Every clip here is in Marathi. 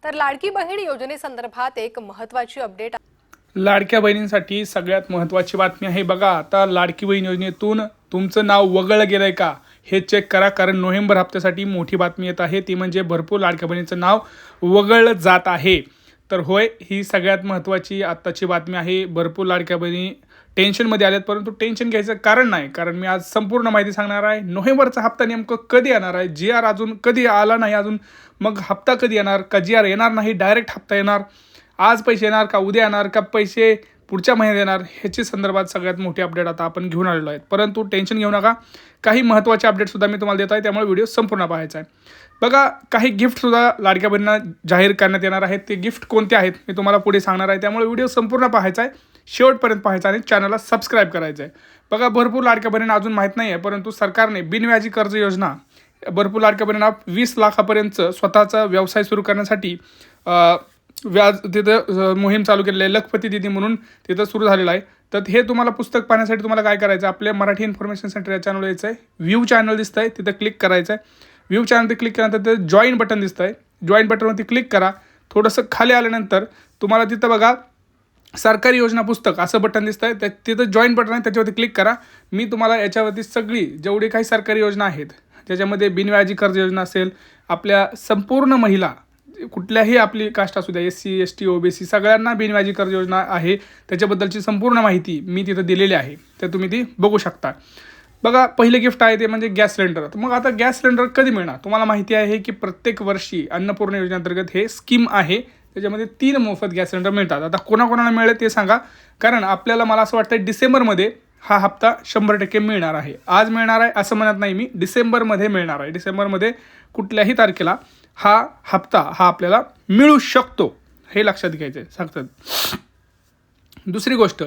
तर लाडकी बहीण योजनेसंदर्भात एक महत्त्वाची अपडेट लाडक्या बहिणींसाठी सगळ्यात महत्त्वाची बातमी आहे बघा. आता लाडकी बहीण योजनेतून तुमचं नाव वगळलं गेलंय का हे चेक करा, कारण नोव्हेंबर हप्त्यासाठी मोठी बातमी येत आहे. ती म्हणजे भरपूर लाडक्या बहिणींचं नाव वगळलं जात आहे. तर होय, ही सगळ्यात महत्त्वाची आत्ताची बातमी आहे. भरपूर लाडक्या बहिणी टेन्शनमध्ये आल्यात, परंतु टेन्शन घ्यायचं कारण नाही, कारण मी आज संपूर्ण माहिती सांगणार आहे. नोव्हेंबरचा हप्ता नेमकं कधी येणार आहे, जी आर अजून कधी आला नाही अजून, मग हप्ता कधी येणार, का जी आर येणार नाही डायरेक्ट हप्ता येणार, आज पैसे येणार का उद्या येणार का पैसे पुढच्या महिन्यात येणार, ह्याची संदर्भात सगळ्यात मोठी अपडेट आता आपण घेऊन आलेलो आहे. परंतु टेन्शन घेऊ नका, काही महत्त्वाचे अपडेटसुद्धा मी तुम्हाला देत आहे, त्यामुळे व्हिडिओ संपूर्ण पाहायचा आहे. बघा, काही गिफ्टसुद्धा लाडक्या बहिणींना जाहीर करण्यात येणार आहेत. ते गिफ्ट कोणते आहेत मी तुम्हाला पुढे सांगणार आहे, त्यामुळे व्हिडिओ संपूर्ण पाहायचा आहे, शेवटपर्यंत पाहायचा आणि चॅनलला सबस्क्राईब करायचं आहे. बघा, भरपूर लाडक्या बहिणींना अजून माहीत नाही आहे, परंतु सरकारने बिनव्याजी कर्ज योजना भरपूर लाडक्या बहिणींना 20 लाखापर्यंत स्वतःचा व्यवसाय सुरू करण्यासाठी व्याज तिथं मोहीम चालू केलेली आहे. लखपती दिदी म्हणून तिथं सुरू झालेलं आहे. तर हे तुम्हाला पुस्तक पाहण्यासाठी तुम्हाला काय करायचं, आपल्या मराठी इन्फॉर्मेशन सेंटर या चॅनल यायचं आहे. व्ह्यू चॅनल दिसतं आहे, तिथं क्लिक करायचं आहे. व्ह्यू चॅनलवर क्लिक केल्यानंतर ते जॉईन बटन दिसतं आहे. जॉईन बटनवरती क्लिक करा. थोडंसं खाली आल्यानंतर तुम्हाला तिथं बघा सरकारी योजना पुस्तक असं बटन दिसतं आहे. तिथं जॉईन बटन आहे, त्याच्यावरती क्लिक करा. मी तुम्हाला याच्यावरती सगळी जेवढी काही सरकारी योजना आहेत, ज्याच्यामध्ये बिनव्याजी कर्ज योजना असेल, आपल्या संपूर्ण महिला कुठल्याही आपली कास्ट असू द्या, SC ST OBC सगळ्यांना बिनव्याजी कर्ज योजना आहे, त्याच्याबद्दलची संपूर्ण माहिती मी तिथं दिलेली आहे. तर तुम्ही ती बघू शकता. बघा, पहिले गिफ्ट आहे ते म्हणजे गॅस सिलेंडर. तर मग आता गॅस सिलेंडर कधी मिळणार, तुम्हाला माहिती आहे की प्रत्येक वर्षी अन्नपूर्णा योजनेअंतर्गत हे स्कीम आहे, त्याच्यामध्ये 3 मोफत गॅस सिलेंडर मिळतात. आता कोणाकोणाला मिळेल ते सांगा, कारण आपल्याला मला असं वाटतं डिसेंबरमध्ये हा हप्ता 100% मिळणार आहे. आज मिळणार आहे असं म्हणत नाही मी, डिसेंबरमध्ये मिळणार आहे. डिसेंबरमध्ये कुठल्याही तारखेला हा हप्ता आपल्याला मिळू शकतो, हे लक्षात घ्यायचं आहे सांगतात. दुसरी गोष्ट,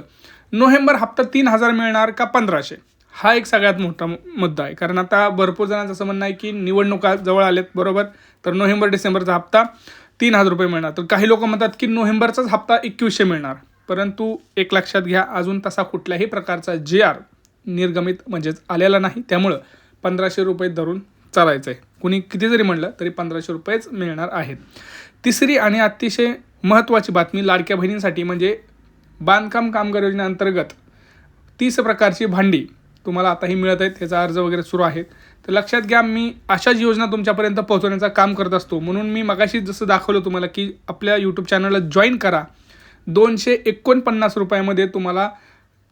नोव्हेंबर हप्ता 3000 मिळणार का 1500, हा एक सगळ्यात मोठा मुद्दा आहे. कारण आता भरपूर जणांचं असं म्हणणं आहे की निवडणुका जवळ आलेत, बरोबर, तर नोव्हेंबर डिसेंबरचा हप्ता 3000 रुपये मिळणार. तर काही लोक म्हणतात की नोव्हेंबरचाच हप्ता 2100 मिळणार, परंतु एक लक्षात घ्या, अजून तसा कुठल्याही प्रकारचा JR निर्गमित म्हणजेच आलेला नाही, त्यामुळं 1500 रुपये धरून चालायचं आहे. कुणी किती जरी म्हणलं तरी 1500 रुपयेच मिळणार आहेत. तिसरी आणि अतिशय महत्त्वाची बातमी लाडक्या बहिणींसाठी म्हणजे बांधकाम कामगार योजनेअंतर्गत 30 प्रकारची भांडी तुम्हाला आताही मिळत आहेत, त्याचा अर्ज वगैरे सुरू आहेत. तर लक्षात घ्या, मी अशाच योजना तुमच्यापर्यंत पोहोचवण्याचं काम करत असतो. म्हणून मी मगाशी जसं दाखवलं तुम्हाला की आपल्या यूट्यूब चॅनलला जॉईन करा. 249 रुपयामध्ये तुम्हाला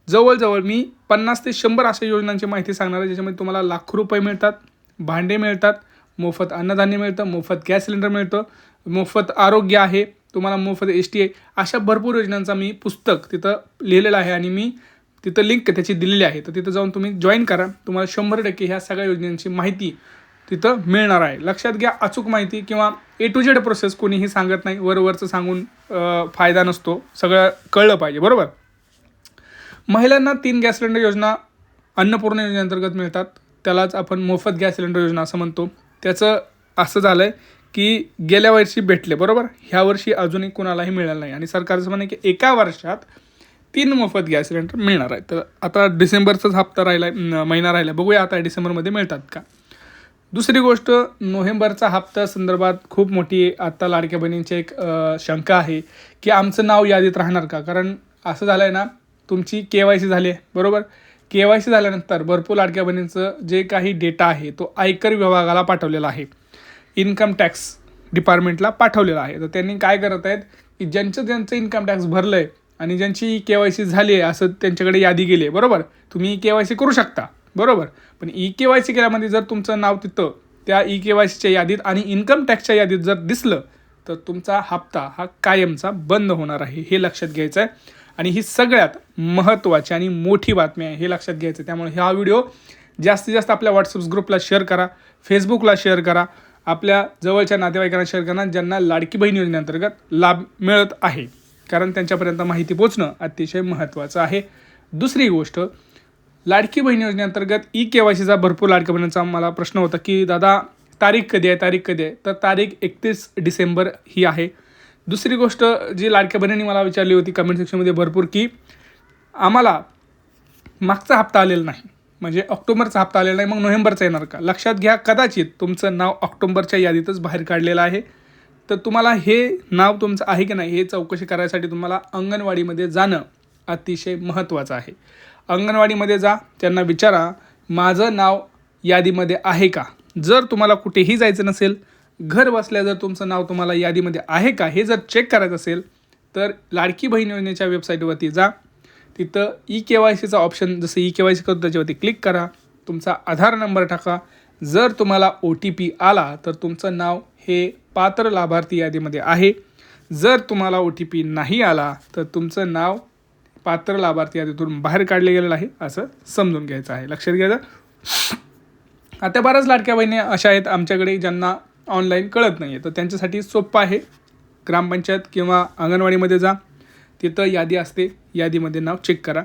जवळजवळ मी 50 ते 100 अशा योजनांची माहिती सांगणार आहे, ज्याच्यामध्ये तुम्हाला लाखो रुपये मिळतात, भांडे मिळतात, मोफत अन्नधान्य मिळतं, मोफत गॅस सिलेंडर मिळतं, मोफत आरोग्य आहे, तुम्हाला मोफत ST आहे. अशा भरपूर योजनांचा मी पुस्तक तिथं लिहिलेलं आहे आणि मी तिथं लिंक त्याची दिलेली आहे. तर तिथं जाऊन तुम्ही जॉईन करा. तुम्हाला 100% ह्या सगळ्या योजनांची माहिती तिथं मिळणार आहे. लक्षात घ्या, अचूक माहिती किंवा A to Z प्रोसेस कोणीही सांगत नाही, वरवरचं सांगून फायदा नसतो, सगळं कळलं पाहिजे, बरोबर. महिलांना 3 गॅस सिलेंडर योजना अन्नपूर्णा योजनेअंतर्गत मिळतात, त्यालाच आपण मोफत गॅस सिलेंडर योजना असं म्हणतो. त्याचं असं झालं आहे की गेल्या वर्षी भेटले, बरोबर, ह्या वर्षी अजूनही कोणालाही मिळालं नाही आणि सरकारचं म्हणणं आहे की एका वर्षात 3 मोफत गॅस सिलेंडर मिळणार आहे. तर आता डिसेंबरचाच हप्ता राहिला आहे, महिना राहिला, बघूया आता डिसेंबरमध्ये मिळतात का. दुसरी गोष्ट, नोव्हेंबरचा हप्ता संदर्भात खूप मोठी आता लाडक्या बहिणींची एक शंका आहे की आमचं नाव यादीत राहणार का. कारण असं झालं आहे ना, तुमची KYC झाली आहे, बरोबर. KYC झाल्यानंतर भरपूर लाडक्या बहिणींचं जे काही डेटा आहे तो आयकर विभागाला पाठवलेला आहे, इन्कम टॅक्स डिपार्टमेंटला पाठवलेला आहे. तर त्यांनी काय करत आहेत की ज्यांचं इन्कम टॅक्स भरलं आहे आणि ज्यांची KYC झाली आहे असं त्यांच्याकडे यादी गेली आहे, बरोबर. तुम्ही KYC करू शकता, बरोबर, पण KYC केल्यामध्ये जर तुमचं नाव तिथं त्या KYCच्या यादीत आणि इन्कम टॅक्सच्या यादीत जर दिसलं तर तुमचा हप्ता हा कायमचा बंद होणार आहे, हे लक्षात घ्यायचं आहे. आणि ही सगळ्यात महत्त्वाची आणि मोठी बातमी आहे, हे लक्षात घ्यायचं. त्यामुळे हा व्हिडिओ जास्तीत जास्त आपल्या WhatsApp ग्रुपला शेअर करा, फेसबुकला शेअर करा, आपल्या जवळच्या नातेवाईकांना शेअर करा ज्यांना लाडकी बहीण योजनेअंतर्गत लाभ मिळत आहे, कारण त्यांच्यापर्यंत माहिती पोचणं अतिशय महत्त्वाचं आहे. दुसरी गोष्ट, लाडकी बहीण योजनेअंतर्गत KYCचा भरपूर लाडक्या बहिणींचा मला प्रश्न होता की दादा तारीख कधी आहे. तर तारीख 31 डिसेंबर ही आहे. दुसरी गोष्ट जी लाडक्या बहिणींनी मला विचारली होती कमेंट सेक्शनमध्ये भरपूर की आम्हाला मागचा हप्ता आलेला नाही, म्हणजे ऑक्टोबरचा हप्ता आलेला नाही, मग नोव्हेंबरचा येणार का. लक्षात घ्या, कदाचित तुमचं नाव ऑक्टोबरच्या यादीतच बाहेर काढलेलं आहे, तर तुम्हाला हे नाव तुमचं आहे की नाही हे चौकशी करायसाठी तुम्हाला अंगणवाडीमध्ये जाणं अतिशय महत्त्वाचं आहे. अंगणवाडीमध्ये जा, त्यांना विचारा माझं नाव यादीमध्ये आहे का. जर तुम्हाला कुठेही जायचं नसेल, घर बसल्या जर तुमचं नाव तुम्हाला यादीमध्ये आहे का हे जर चेक करायचं असेल तर लाडकी बहीण योजनेच्या वेबसाईटवरती जा. तिथं KYCचा ऑप्शन जसं KYC करतो त्याच्यावरती क्लिक करा. तुमचा आधार नंबर टाका. जर तुम्हाला OTP आला तर तुमचं नाव हे पात्र लाभार्थी यादीमध्ये आहे. जर तुम्हाला OTP नाही आला तर तुमचं नाव पात्र लाभार्थी यादीतून बाहेर काढले गेलेलं आहे असं समजून घ्यायचं आहे. लक्षात घ्यायचं. आता बऱ्याच लाडक्या बहिणी अशा आहेत आमच्याकडे ज्यांना ऑनलाईन कळत नाही आहे, तर त्यांच्यासाठी सोपं आहे. ग्रामपंचायत किंवा अंगणवाडीमध्ये जा, तिथं यादी असते, यादीमध्ये नाव चेक करा.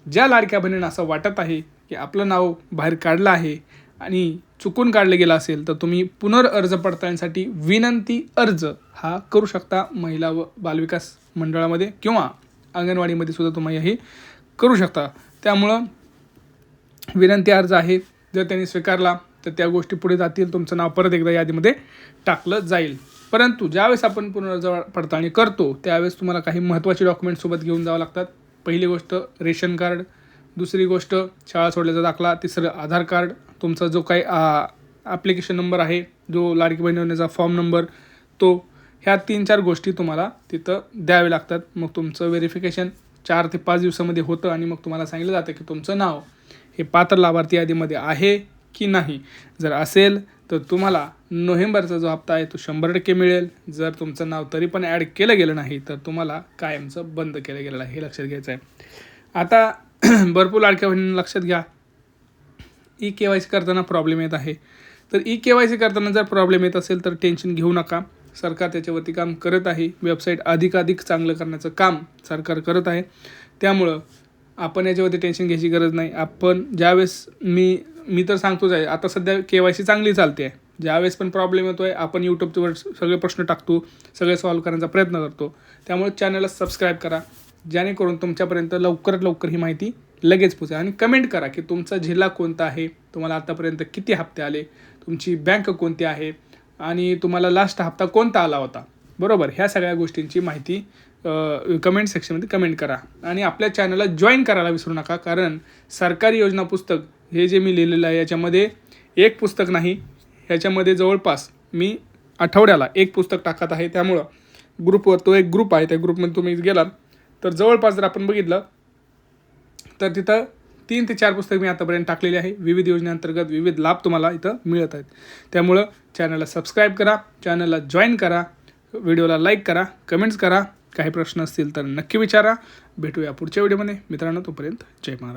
ज्या लाडक्या बहिणींना असं वाटत आहे की आपलं नाव बाहेर काढलं आहे आणि चुकून काढलं गेलं असेल तर तुम्ही पुनर्अर्ज पडताळणीसाठी विनंती अर्ज हा करू शकता. महिला व बालविकास मंडळामध्ये किंवा अंगणवाडीमध्ये सुद्धा तुम्ही हे करू शकता. त्यामुळं विनंती अर्ज आहे, जर त्यांनी स्वीकारला तर त्या गोष्टी पुढे जातील, तुमचं नाव परत एकदा यादीमध्ये टाकलं जाईल. परंतु ज्यावेळेस आपण पुनर्अर्ज पडताळणी करतो त्यावेळेस तुम्हाला काही महत्त्वाचे डॉक्युमेंट सोबत घेऊन जावं लागतात. पहिली गोष्ट रेशन कार्ड, दुसरी गोष्ट शाळा सोडल्याचा दाखला, तिसरं आधार कार्ड, तुमचा जो काही ॲप्लिकेशन नंबर आहे, जो लाडकी बहीण योजनेचा फॉर्म नंबर तो, ह्या 3-4 गोष्टी तुम्हाला तिथं द्यावे लागतात. मग तुमचं व्हेरिफिकेशन 4 ते 5 दिवसामध्ये होतं आणि मग तुम्हाला सांगितलं जातं की तुमचं नाव हे पात्र लाभार्थी यादीमध्ये आहे की नाही. जर असेल तर तुम्हाला नोव्हेंबरचा जो हप्ता आहे तो 100% मिळेल. जर तुमचं नाव तरी पण ॲड केलं गेलं नाही तर तुम्हाला कायमचं बंद केलं गेलेलं आहे, हे लक्षात घ्यायचं आहे. आता भरपूर लाडक्या बहिणींना लक्षात घ्या, KYC करताना प्रॉब्लेम येत आहे. तर KYC करताना जर प्रॉब्लेम येत असेल तर टेन्शन घेऊ नका. सरकार त्याच्यावरती काम करत आहे. वेबसाईट अधिकाधिक चांगलं करण्याचं काम सरकार करत आहे. त्यामुळं आपण याच्यावरती टेन्शन घ्यायची गरज नाही. आपण ज्यावेळेस मी तर सांगतोच आहे, आता सध्या KYC चांगली चालते आहे. ज्यावेळेस पण प्रॉब्लेम येतो आहे आपण यूट्यूबवर सगळे प्रश्न टाकतो, सगळे सॉल्व्ह करण्याचा प्रयत्न करतो. त्यामुळे चॅनलला सबस्क्राईब करा, जेणेकरून तुमच्यापर्यंत लवकरात लवकर ही माहिती लगेच पोहोचेल. आणि कमेंट करा की तुमचा जिल्हा कोणता आहे, तुम्हाला आतापर्यंत किती हप्ते आले, तुमची बँक कोणती आहे आणि तुम्हाला लास्ट हप्ता कोणता आला होता. बरोबर, ह्या सगळ्या गोष्टींची माहिती कमेंट सेक्शनमध्ये कमेंट करा. आणि आपल्या चॅनलला जॉईन करायला विसरू नका, कारण सरकारी योजना पुस्तक हे जे मी लिहिलेलं आहे याच्यामध्ये एक पुस्तक नाही, ह्याच्यामध्ये जवळपास मी आठवड्याला एक पुस्तक टाकत आहे. त्यामुळं ग्रुपवर तो एक ग्रुप आहे, त्या ग्रुपमध्ये तुम्ही गेलात तर जवळपास जर आपण बघितलं तर तिथं 3 ते 4 पुस्तक मी आतापर्यंत टाकलेली आहे. विविध योजनेअंतर्गत विविध लाभ तुम्हाला इथं मिळत आहेत. त्यामुळं चॅनलला सबस्क्राईब करा, चॅनलला जॉईन करा, व्हिडिओला लाईक करा, कमेंट्स करा. काही प्रश्न असतील तर नक्की विचारा. भेटूया पुढच्या व्हिडिओमध्ये. मित्रांनो, तोपर्यंत जय महाराज.